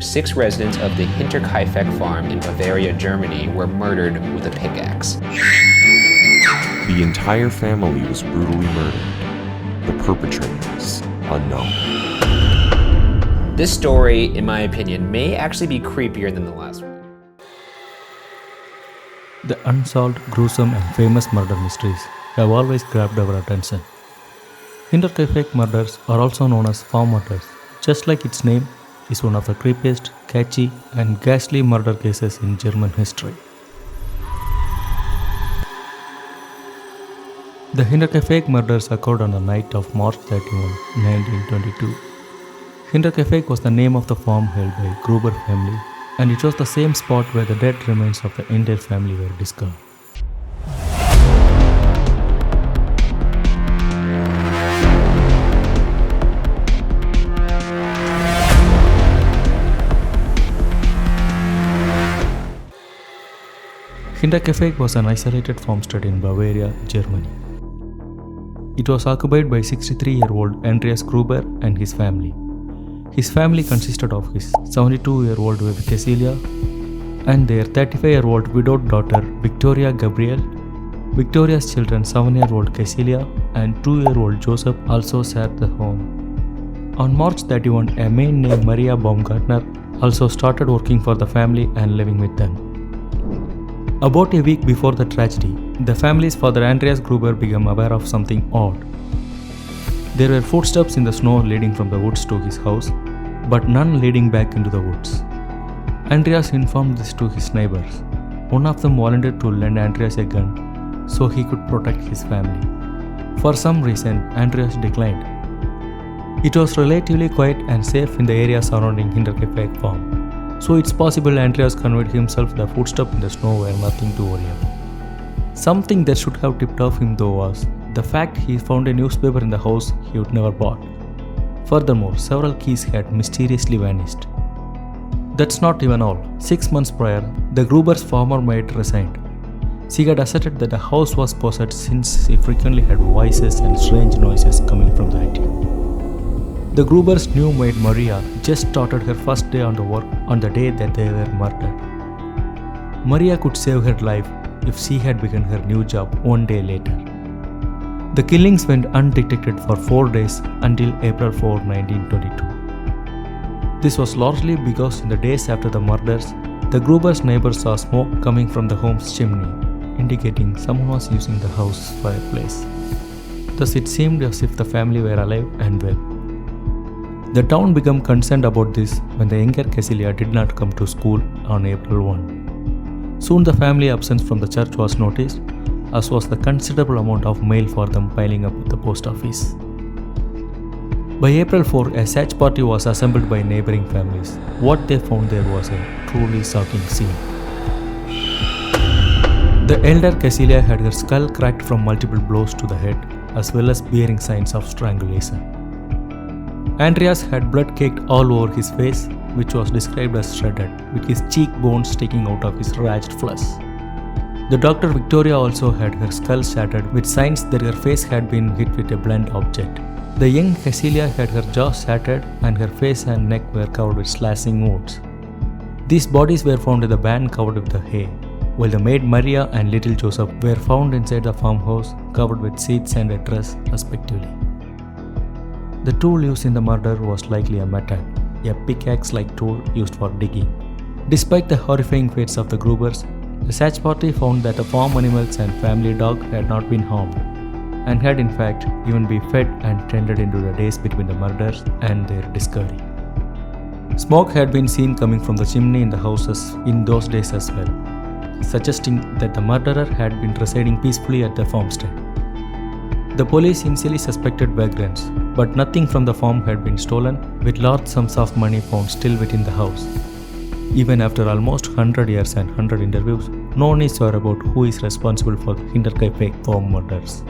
6 residents of the Hinterkaifeck farm in Bavaria, Germany were murdered with a pickaxe. The entire family was brutally murdered. The perpetrators unknown. This story, in my opinion, may actually be creepier than the last one. The unsolved, gruesome and famous murder mysteries have always grabbed our attention. Hinterkaifeck murders are also known as farm murders, just like its name is one of the creepiest, catchy and ghastly murder cases in German history. The Hinterkaifeck murders occurred on the night of March 31, 1922. Hinterkaifeck was the name of the farm held by Gruber family, and it was the same spot where the dead remains of the entire family were discovered. Hinterkaifeck was an isolated farmstead in Bavaria, Germany. It was occupied by 63-year-old Andreas Gruber and his family. His family consisted of his 72-year-old wife Cecilia and their 35-year-old widowed daughter Victoria Gabriel. Victoria's children 7-year-old Cecilia and 2-year-old Joseph also shared the home. On March 31, a man named Maria Baumgartner also started working for the family and living with them. About a week before the tragedy, the family's father Andreas Gruber became aware of something odd. There were footsteps in the snow leading from the woods to his house, but none leading back into the woods. Andreas informed this to his neighbors. One of them volunteered to lend Andreas a gun so he could protect his family. For some reason, Andreas declined. It was relatively quiet and safe in the area surrounding Hinterkaifeck farm, so it's possible Andreas convinced himself the footsteps in the snow were nothing to worry about. Something that should have tipped off him though was the fact he found a newspaper in the house he would never bought. Furthermore, several keys had mysteriously vanished. That's not even all. 6 months prior, the Gruber's former maid resigned. She had asserted that the house was possessed since she frequently had voices and strange noises coming from the attic. The Gruber's new maid Maria just started her first day on the work on the day that they were murdered. Maria could save her life if she had begun her new job one day later. The killings went undetected for 4 days until April 4, 1922. This was largely because in the days after the murders, the Gruber's neighbors saw smoke coming from the home's chimney, indicating someone was using the house's fireplace. Thus it seemed as if the family were alive and well. The town became concerned about this when the younger Cecilia did not come to school on April 1. Soon the family absence from the church was noticed, as was the considerable amount of mail for them piling up at the post office. By April 4, a search party was assembled by neighboring families. What they found there was a truly shocking scene. The elder Cecilia had her skull cracked from multiple blows to the head, as well as bearing signs of strangulation. Andreas had blood caked all over his face, which was described as shredded, with his cheekbones sticking out of his ragged flesh. The daughter Victoria also had her skull shattered, with signs that her face had been hit with a blunt object. The young Cecilia had her jaw shattered and her face and neck were covered with slashing wounds. These bodies were found in the van covered with the hay, while the maid Maria and little Joseph were found inside the farmhouse covered with seeds and a dress respectively. The tool used in the murder was likely a mattock, a pickaxe-like tool used for digging. Despite the horrifying fates of the Grubers, the search party found that the farm animals and family dog had not been harmed, and had in fact even been fed and tended into the days between the murders and their discovery. Smoke had been seen coming from the chimney in the houses in those days as well, suggesting that the murderer had been residing peacefully at the farmstead. The police initially suspected vagrants, but nothing from the farm had been stolen, with large sums of money found still within the house. Even after almost 100 years and 100 interviews, no one is sure about who is responsible for the Hinterkaifeck farm murders.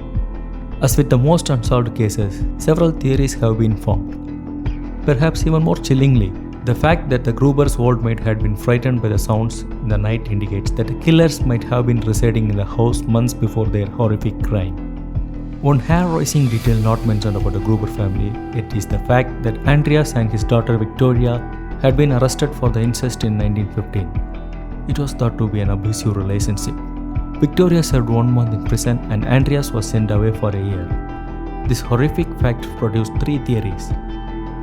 As with the most unsolved cases, several theories have been formed. Perhaps even more chillingly, the fact that the Gruber's old maid had been frightened by the sounds in the night indicates that the killers might have been residing in the house months before their horrific crime. One hair-raising detail not mentioned about the Gruber family, it is the fact that Andreas and his daughter Victoria had been arrested for the incest in 1915. It was thought to be an abusive relationship. Victoria served 1 month in prison and Andreas was sent away for a year. This horrific fact produced 3 theories.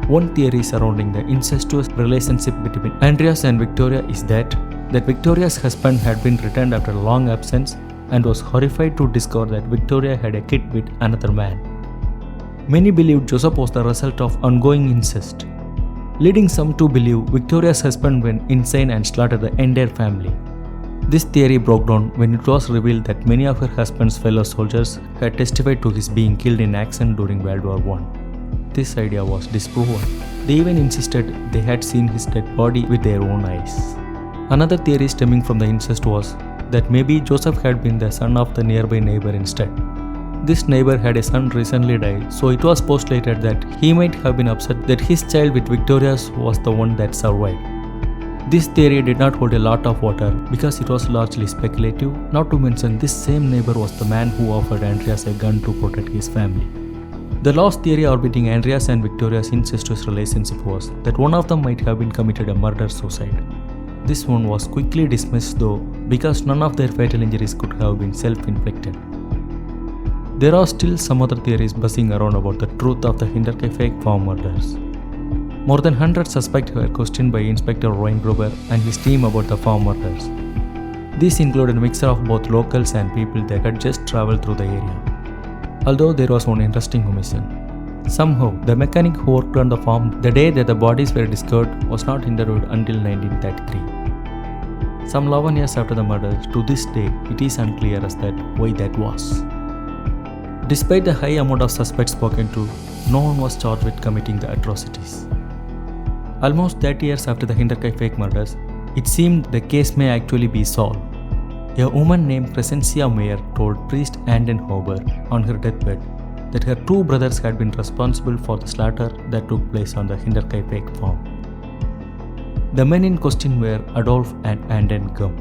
One theory surrounding the incestuous relationship between Andreas and Victoria is that Victoria's husband had been returned after a long absence and was horrified to discover that Victoria had a kid with another man. Many believed Joseph was the result of ongoing incest, leading some to believe Victoria's husband went insane and slaughtered the entire family. This theory broke down when it was revealed that many of her husband's fellow soldiers had testified to his being killed in action during World War I. This idea was disproven. They even insisted they had seen his dead body with their own eyes. Another theory stemming from the incest was that maybe Joseph had been the son of the nearby neighbor instead. This neighbor had a son recently died, so it was postulated that he might have been upset that his child with Victoria's was the one that survived. This theory did not hold a lot of water because it was largely speculative, not to mention this same neighbor was the man who offered Andreas a gun to protect his family. The last theory orbiting Andreas and Victoria's incestuous relationship was that one of them might have been committed a murder-suicide. This one was quickly dismissed though because none of their fatal injuries could have been self-inflicted. There are still some other theories buzzing around about the truth of the Hinterkaifeck farm murders. More than 100 suspects were questioned by Inspector Gruber and his team about the farm murders. These included a mixture of both locals and people that had just traveled through the area. Although there was one interesting omission. Somehow, the mechanic who worked on the farm the day that the bodies were discovered was not interviewed until 1933. Some 11 years after the murders, to this day, it is unclear as that why that was. Despite the high amount of suspects spoken to, no one was charged with committing the atrocities. Almost 30 years after the Hinterkaifeck murders, it seemed the case may actually be solved. A woman named 𝚒𝚑𝚘𝚘𝚗 told priest Anden Huber on her deathbed that her 2 brothers had been responsible for the slaughter that took place on the Hinterkaifeck farm. The men in question were Adolf and Anden Gum.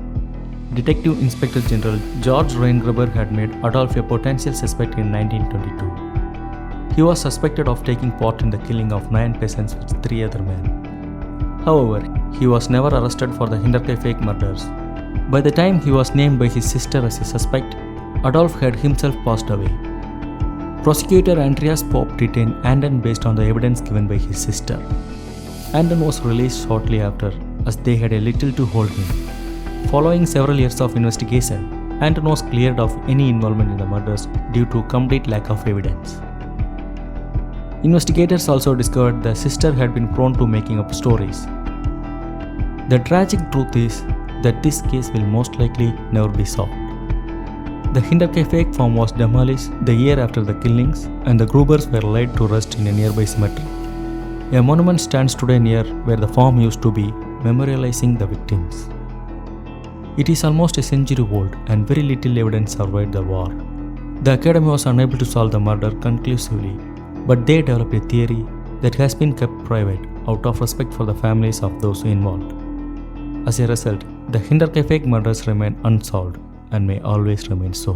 Detective Inspector General George Gruber had made Adolf a potential suspect in 1922. He was suspected of taking part in the killing of 9 peasants with 3 other men. However, he was never arrested for the Hinterkaifeck murders. By the time he was named by his sister as a suspect, Adolf had himself passed away. Prosecutor Andreas Popp detained Anden based on the evidence given by his sister. Anden was released shortly after, as they had a little to hold him. Following several years of investigation, Anden was cleared of any involvement in the murders due to complete lack of evidence. Investigators also discovered the sister had been prone to making up stories. The tragic truth is that this case will most likely never be solved. The Hinterkaifeck farm was demolished the year after the killings and the Grubers were laid to rest in a nearby cemetery. A monument stands today near where the farm used to be, memorializing the victims. It is almost a century old and very little evidence survived the war. The Academy was unable to solve the murder conclusively, but they developed a theory that has been kept private out of respect for the families of those involved. As a result, the Hinterkaifeck murders remain unsolved and may always remain so.